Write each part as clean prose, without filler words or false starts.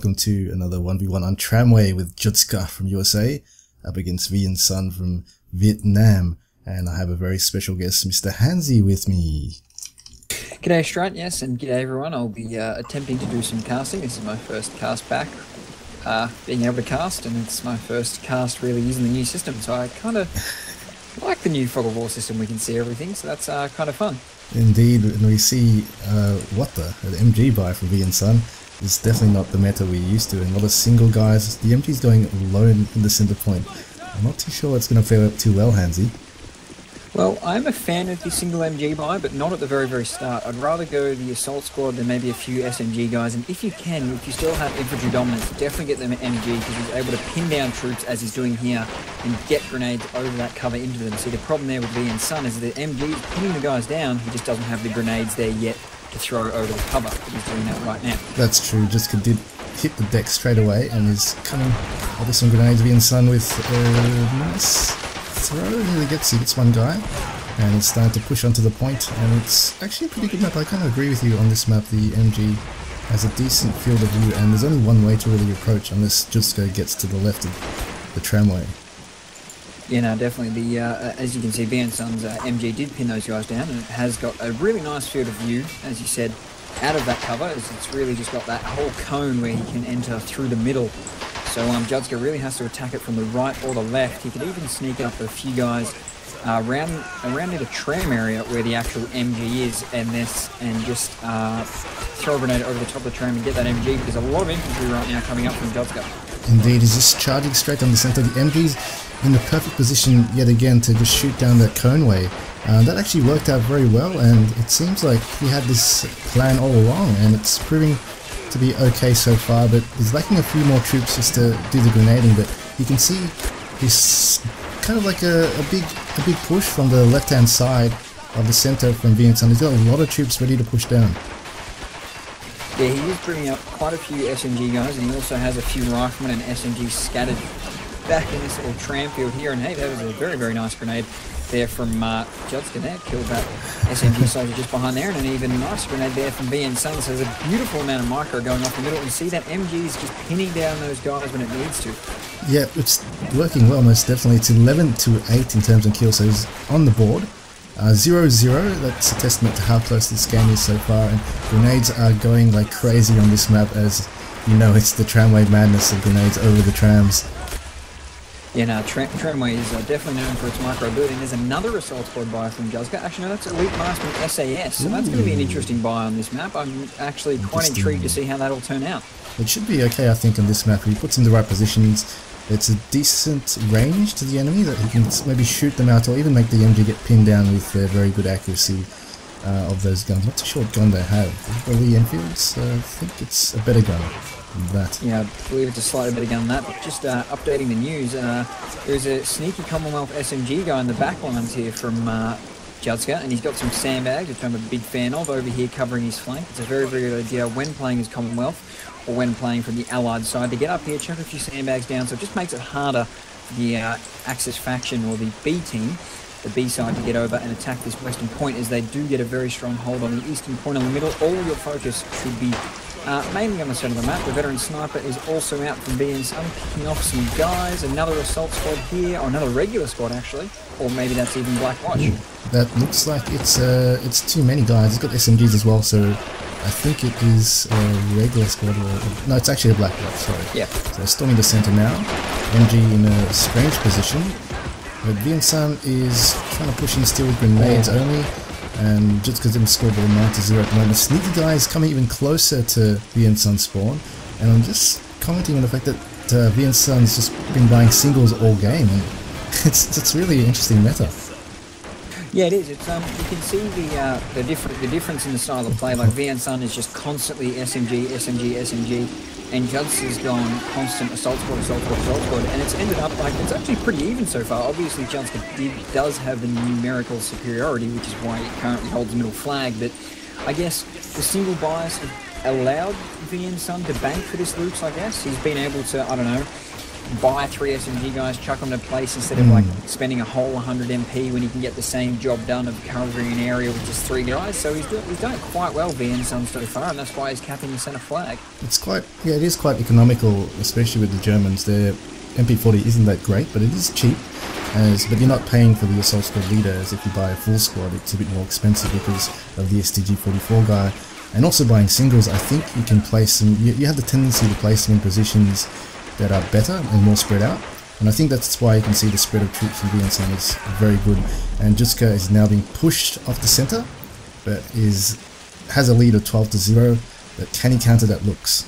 welcome to another 1v1 on Tramway with Judska from USA up against VIE Sun from Vietnam, and I have a very special guest, Mr. Handzy, with me. G'day Strut, yes, and g'day everyone. I'll be attempting to do some casting. This is my first cast back, being able to cast, and it's my first cast really using the new system, so I kind of like the new Fog of War system. We can see everything, so that's kind of fun. Indeed, and we see the MG buy from VIE Sun is definitely not the meta we're used to, and a lot of single guys. The MG's going alone in the center point. I'm not too sure it's going to fare up too well, Handzy. Well, I'm a fan of the single MG buy, but not at the very start. I'd rather go the assault squad than maybe a few SMG guys, and if you still have infantry dominance, definitely get them at MG, because he's able to pin down troops as he's doing here and get grenades over that cover into them. See, the problem there with VIE Sun is that MG is pinning the guys down, he just doesn't have the grenades there yet to throw over the cover, but he's doing that right now. That's true, Judska did hit the deck straight away and is coming out with some grenades. VIE Sun with a nice throw, he gets one guy, and it's starting to push onto the point, and it's actually a pretty good map. I kind of agree with you on this map. The MG has a decent field of view, and there's only one way to really approach unless Judska gets to the left of the tramway. Yeah, no, definitely. The as you can see, VIE Sun's MG did pin those guys down, and it has got a really nice field of view, as you said, out of that cover. It's really just got that whole cone where he can enter through the middle. So Judska really has to attack it from the right or the left. He could even sneak up a few guys around near the tram area where the actual MG is, and just throw a grenade over the top of the tram and get that MG, because a lot of infantry right now coming up from Judska. Indeed, he's just charging straight on the center. The MG's in the perfect position yet again to just shoot down that coneway. That actually worked out very well, and it seems like he had this plan all along, and it's proving to be okay so far, but he's lacking a few more troops just to do the grenading. But you can see he's kind of like a big push from the left hand side of the center from VIE Sun. He's got a lot of troops ready to push down. Yeah, he is bringing up quite a few SMG guys, and he also has a few riflemen and SMGs scattered back in this little tram field here. And hey, that was a very nice grenade there from Judska there, killed that SMG soldier just behind there, and an even nicer grenade there from VIE Sun. So there's a beautiful amount of micro going off the middle, and you see that MG is just pinning down those guys when it needs to. Yeah, it's working well, most definitely. It's 11-8 in terms of kills, so he's on the board. 0-0, that's a testament to how close this game is so far, and grenades are going like crazy on this map, as you know, it's the tramway madness of grenades over the trams. Yeah, no, Tramway is definitely known for its micro building. There's another assault squad buy from Judska. Actually, no, that's Elite Marksman SAS, so that's going to be an interesting buy on this map. I'm actually quite intrigued to see how that'll turn out. It should be okay, I think, on this map. He puts in the right positions. It's a decent range to the enemy that he can maybe shoot them out, or even make the MG get pinned down with their very good accuracy of those guns. Not too sure what gun they have. The Lee Enfields, I think it's a better gun than that. Yeah, I believe it's a slightly better gun than that. But just updating the news, there's a sneaky Commonwealth SMG guy in the back lines here from Judska, and he's got some sandbags, which I'm a big fan of, over here covering his flank. It's a very good idea when playing as Commonwealth, or when playing from the Allied side, to get up here, chuck a few sandbags down, so it just makes it harder for the Axis faction, or the B team, the B side, to get over and attack this western point, as they do get a very strong hold on the eastern point in the middle. All your focus should be mainly on the center of the map. The veteran sniper is also out from VIE Sun, picking off some guys. Another assault squad here, or another regular squad actually, or maybe that's even Black Watch. That looks like it's too many guys. It's got SMGs as well, so I think it is a regular squad, or no, it's actually a Black Watch, sorry. Yeah. So storming the center now. MG in a strange position, but VIE Sun is trying to push in still with grenades only, and Judska's in the scoreboard 9-0 at the moment. Sneaky guy is coming even closer to VIE Sun's spawn, and I'm just commenting on the fact that VIE Sun's just been buying singles all game, and it's really an interesting meta. Yeah, it is. It's you can see the difference in the style of play. Like VIE Sun is just constantly SMG, and Judska's gone constant assault squad, and it's ended up like it's actually pretty even so far. Obviously, Judska does have the numerical superiority, which is why he currently holds the middle flag. But I guess the single bias allowed VIE Sun to bank for this loops. I guess he's been able to, I don't know, buy 3 SMG guys, chuck them to place instead of like spending a whole 100 MP when you can get the same job done of covering an area with just 3 guys. So he's done it quite well, VIE so far, and that's why he's capping the centre flag. It's quite, yeah, it is quite economical, especially with the Germans. Their MP40 isn't that great, but it is cheap. But you're not paying for the assault squad leader as if you buy a full squad. It's a bit more expensive because of the STG-44 guy. And also buying singles, I think you can place them, you have the tendency to place them in positions that are better and more spread out. And I think that's why you can see the spread of troops in VIE is very good. And Judska is now being pushed off the centre, but has a lead of 12-0, but can he counter that looks?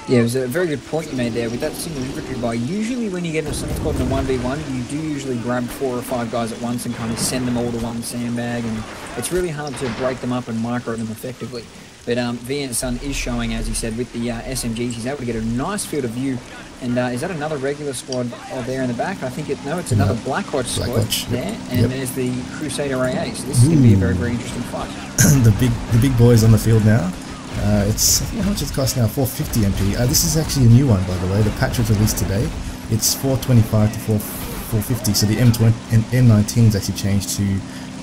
Yeah, it was a very good point you made there with that single infantry buy. Usually when you get in a squad in a 1v1, you do usually grab 4 or 5 guys at once and kind of send them all to one sandbag, and it's really hard to break them up and micro them effectively. But VIE is showing, as he said, with the SMGs, he's able to get a nice field of view. And is that another regular squad there in the back? I think it's another Blackwatch squad there, and there's the Crusader AA. So this is going to be a very, very interesting fight. the big boys on the field now. I think how much it's cost now? 450 MP. This is actually a new one, by the way. The patch was released today. It's 425 to 450. So the M19 is actually changed to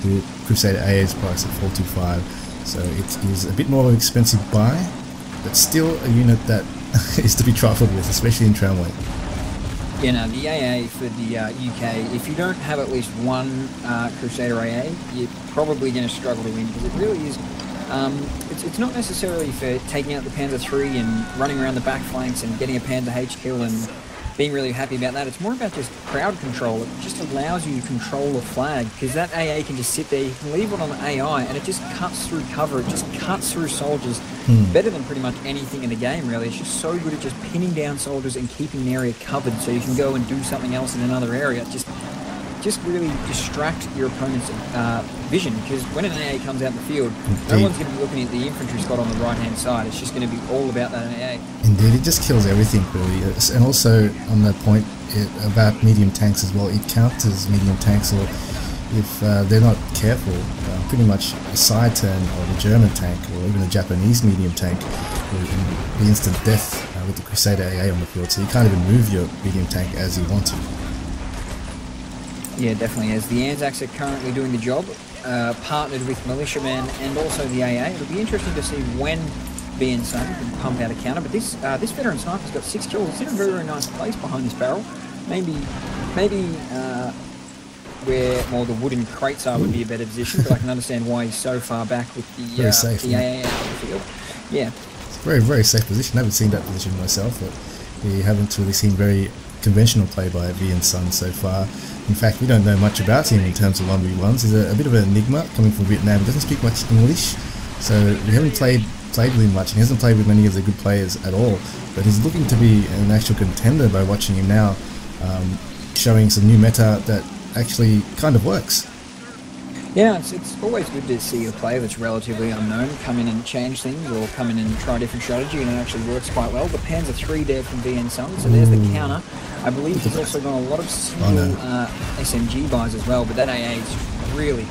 the Crusader AA's price at 425. So it is a bit more of an expensive buy, but still a unit that is to be trifled with, especially in Tramway. Yeah, no, the AA for the UK, if you don't have at least one Crusader AA, you're probably going to struggle to win, because it really is. It's not necessarily for taking out the Panzer III and running around the back flanks and getting a Panzer H kill and being really happy about that. It's more about just crowd control. It just allows you to control the flag, because that AA can just sit there, you can leave it on the AI, and it just cuts through cover, it just cuts through soldiers better than pretty much anything in the game, really. It's just so good at just pinning down soldiers and keeping the area covered so you can go and do something else in another area. Just really distract your opponent's vision, because when an AA comes out in the field, no one's going to be looking at the infantry squad on the right hand side. It's just going to be all about that AA. Indeed, it just kills everything really. And also on that point about medium tanks as well, it counters medium tanks, or if they're not careful, pretty much a side turn of a German tank or even a Japanese medium tank will be instant death with the Crusader AA on the field. So you can't even move your medium tank as you want to. Yeah, definitely. As the Anzacs are currently doing the job, partnered with Militiaman and also the AA. It'll be interesting to see when VIE can pump out a counter. But this veteran sniper's got 6 kills. It's in a very, very nice place behind this barrel. Maybe where more the wooden crates are would be a better position. But I can understand why he's so far back with the AA out of the field. Yeah, it's a very, very safe position. I haven't seen that position myself, but we haven't really seen very conventional play by VIE so far. In fact, we don't know much about him in terms of 1v1s. He's a bit of an enigma coming from Vietnam. He doesn't speak much English, so we haven't played with him much, and he hasn't played with many of the good players at all. But he's looking to be an actual contender by watching him now, showing some new meta that actually kind of works. Yeah, it's always good to see a player that's relatively unknown come in and change things, or come in and try a different strategy, and it actually works quite well. The Panzer III there from VIE, so there's the counter. I believe he's also got a lot of single SMG buys as well, but that AA is really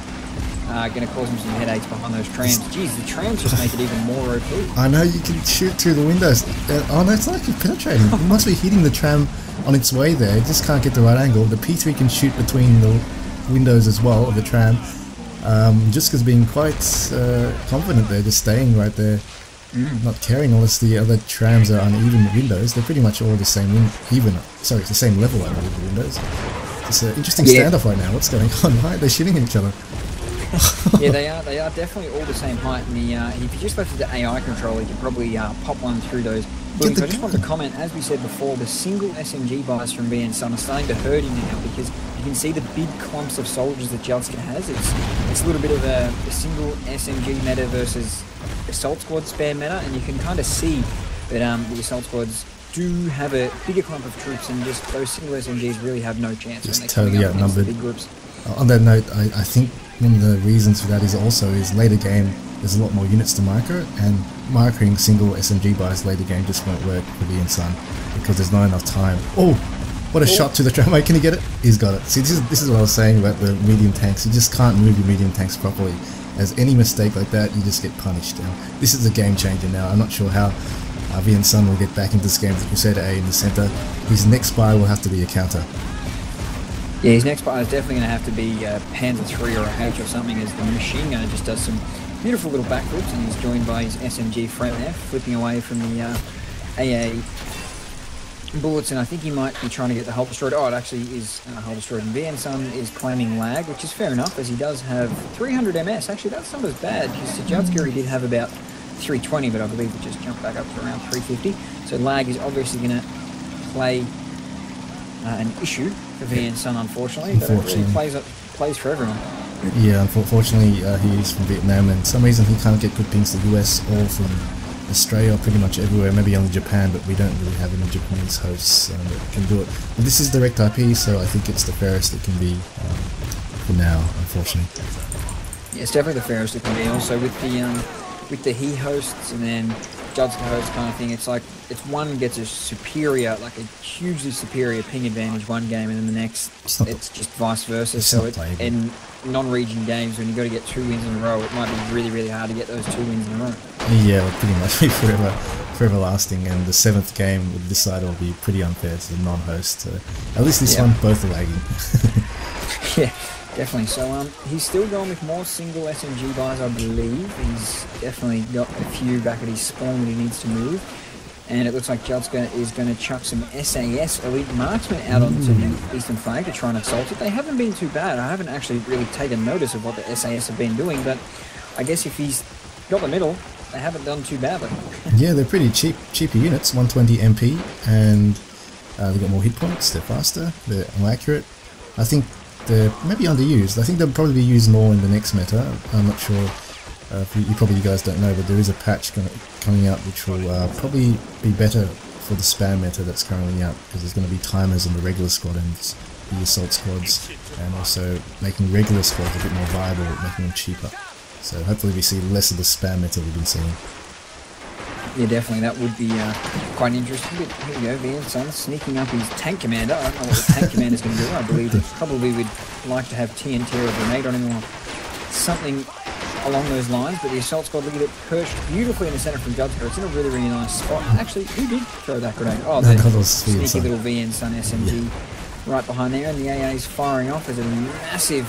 going to cause him some headaches behind those trams. Jeez, the trams just make it even more OP. I know, you can shoot through the windows. Oh no, it's not actually penetrating. It must be hitting the tram on its way there. It just can't get the right angle. The P3 can shoot between the windows as well of the tram. Judska's being quite confident there, just staying right there, not caring unless the other trams are uneven windows. They're pretty much all the same it's the same level, I believe, the windows. It's an interesting standoff right now. What's going on? Why are they shooting at each other? Yeah, they are definitely all the same height. And if you just left the AI controller, you could probably pop one through those buildings. I just wanted to comment, as we said before, the single SMG buys from VIE are starting to hurt him now, because you can see the big clumps of soldiers that Judska has. It's a little bit of a single SMG meta versus assault squad spam meta, and you can kind of see that the assault squads do have a bigger clump of troops, and just those single SMGs really have no chance. Just when totally outnumbered. Big groups. On that note, I think one of the reasons for that is later game there's a lot more units to micro, and microing single SMG buys later game just won't work for VIE because there's not enough time. Oh, what a shot to the tramway. Can he get it? He's got it. See, this is what I was saying about the medium tanks. You just can't move your medium tanks properly. As any mistake like that, you just get punished. And this is a game changer now. I'm not sure how VN Sun will get back into this game with Crusader A in the center. His next buy will have to be a counter. Yeah, his next buy is definitely going to have to be Panzer 3 or a H or something, as the machine gunner just does some beautiful little backflips, and he's joined by his SMG friend there, flipping away from the AA bullets, and I think he might be trying to get the hull destroyed. Oh, it actually is hull destroyed, and VN Sun is claiming lag, which is fair enough, as he does have 300 MS. Actually, that's not as bad, because to Judska he did have about 320, but I believe it just jumped back up to around 350. So lag is obviously going to play an issue for VN Sun, unfortunately, but it really plays for everyone. Yeah, unfortunately, he is from Vietnam, and for some reason he can't get good pings to the US or from Australia, pretty much everywhere, maybe only Japan, but we don't really have any Japanese hosts that can do it. But this is direct IP, so I think it's the fairest it can be for now, unfortunately. Yeah, it's definitely the fairest it can be. Also with the he hosts and then Judska hosts kind of thing, it's like if one gets a superior, like a hugely superior ping advantage one game, and then the next it's just vice versa. So in non-region games, when you got to get 2 wins in a row, it might be really, really hard to get those 2 wins in a row. Yeah, well, pretty much be forever lasting, and the 7th game with this side will be pretty unfair to the non-host. At least this one, both are lagging. Yeah, definitely. So he's still going with more single SMG guys, I believe. He's definitely got a few back at his spawn that he needs to move. And it looks like Judska is going to chuck some SAS elite marksmen out onto the eastern flank to try and assault it. They haven't been too bad. I haven't actually really taken notice of what the SAS have been doing, but I guess if he's got the middle, they haven't done too badly. Yeah, they're pretty cheaper units, 120 MP, and they've got more hit points, they're faster, they're more accurate. I think they're maybe underused. I think they'll probably be used more in the next meta. I'm not sure. You guys don't know, but there is a patch coming out which will probably be better for the spam meta that's currently out, because there's going to be timers on the regular squad and the assault squads, and also making regular squads a bit more viable, making them cheaper. So hopefully we see less of the spam meta we've been seeing. Yeah, definitely, that would be quite interesting. But here we go, VN Sun sneaking up his tank commander. I don't know what the tank commander's going to do. I believe it probably would like to have TNT or a grenade on him or something along those lines, but the assault squad, look at it, perched beautifully in the centre from Judska. It's in a really, really nice spot. Actually, who did throw that grenade? Oh, the sneaky little VN Sun SMG right behind there, and the AA is firing off. There's a massive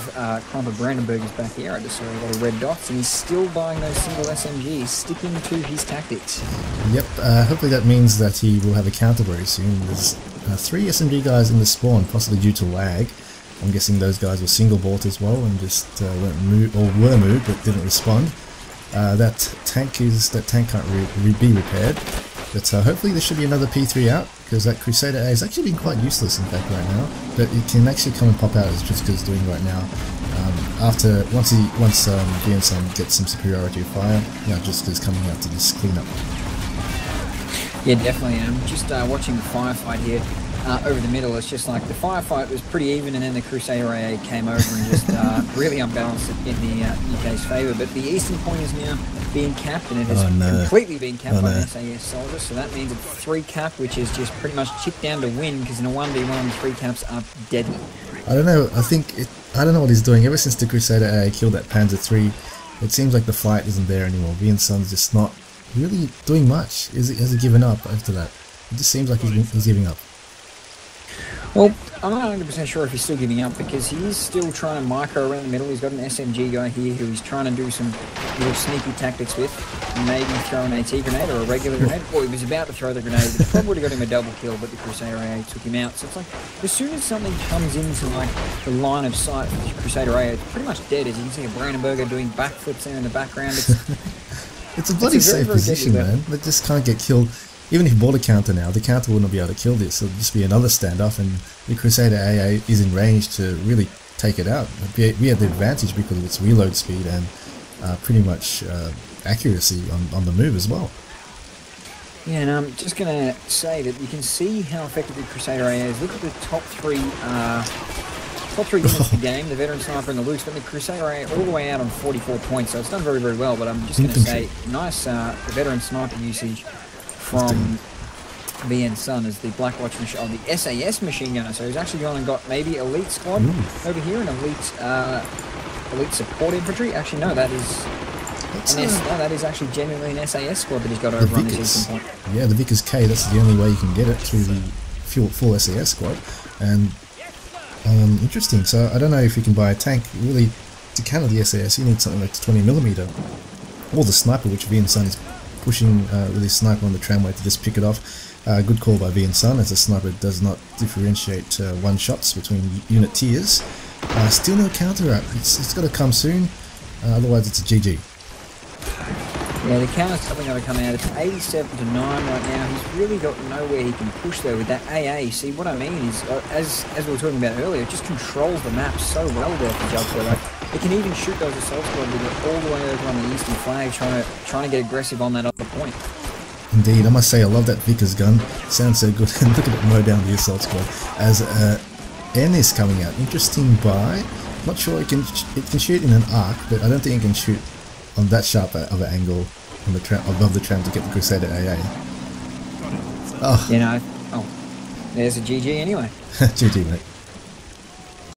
clump of Brandenburgers back here. I just saw a lot of red dots, and he's still buying those single SMGs, sticking to his tactics. Yep, hopefully that means that he will have a counter very soon. There's 3 SMG guys in the spawn, possibly due to lag. I'm guessing those guys were single bought as well and just were moved but didn't respond. That tank can't be repaired, but hopefully there should be another P3 out, because that Crusader A has actually been quite useless in fact right now, but it can actually come and pop out as Judska's doing right now. Once VN Sun gets some superiority of fire, Judska's coming out to just clean up. Yeah, definitely. I'm just watching the firefight here. Over the middle, it's just like the firefight was pretty even, and then the Crusader AA came over and just really unbalanced it in the UK's favour. But the eastern point is now being capped, and it has completely been capped by an SAS soldier. So that means it's 3 cap, which is just pretty much chipped down to win, because in a 1v1, 3 caps are deadly. I don't know. I don't know what he's doing. Ever since the Crusader AA killed that Panzer 3, it seems like the fight isn't there anymore. VN Sun's just not really doing much. Has he given up after that? It just seems like he's giving up. Well, I'm not 100% sure if he's still giving up, because he is still trying to micro around the middle. He's got an SMG guy here who he's trying to do some little sneaky tactics with. Maybe throw an AT grenade or a regular grenade. Well, he was about to throw the grenade, but probably would have got him a double kill, but the Crusader AA took him out. So it's like, as soon as something comes into like the line of sight for the Crusader AA, it's pretty much dead. As you can see a Brandenburger doing backflips there in the background. It's a bloody safe position, man. They just can't get killed. Even if you bought a counter now, the counter wouldn't be able to kill this. It'll just be another standoff, and the Crusader AA is in range to really take it out. We had the advantage because of its reload speed and pretty much accuracy on the move as well. Yeah, and I'm just going to say that you can see how effective the Crusader AA is. Look at the top three units of the game, the veteran sniper and the Luke's, but the Crusader AA all the way out on 44 points, so it's done very, very well. But I'm just going to say, nice veteran sniper usage from VN Sun as the Blackwatch machine, the SAS machine gunner. So he's actually gone and got maybe elite squad over here, and elite support infantry. Actually, no, that is Let's, No, that is actually genuinely an SAS squad that he's got over on this eastern point. Yeah, the Vickers K, that's the only way you can get it through the full SAS squad. And interesting, so I don't know if you can buy a tank. Really, to counter the SAS, you need something like the 20mm. Or the sniper, which VIE is pushing with his sniper on the tramway to just pick it off. Good call by VIE, as the sniper does not differentiate one-shots between unit tiers. Still no counter-up, it's got to come soon, otherwise it's a GG. Yeah, the counter's definitely going to come out. It's 87 to 9 right now. He's really got nowhere he can push there with that AA. See, what I mean is, as we were talking about earlier, it just controls the map so well there for Judska. Like, it can even shoot those assault squad with it all the way over on the eastern flag, trying to get aggressive on that other point. Indeed, I must say I love that Vickers gun. Sounds so good. And look at it mow down the assault squad. As N is coming out. Interesting buy. Not sure it can shoot in an arc, but I don't think it can shoot on that sharp of an angle on the above the tram to get the Crusader AA. Oh. You know, there's a GG anyway. GG, mate.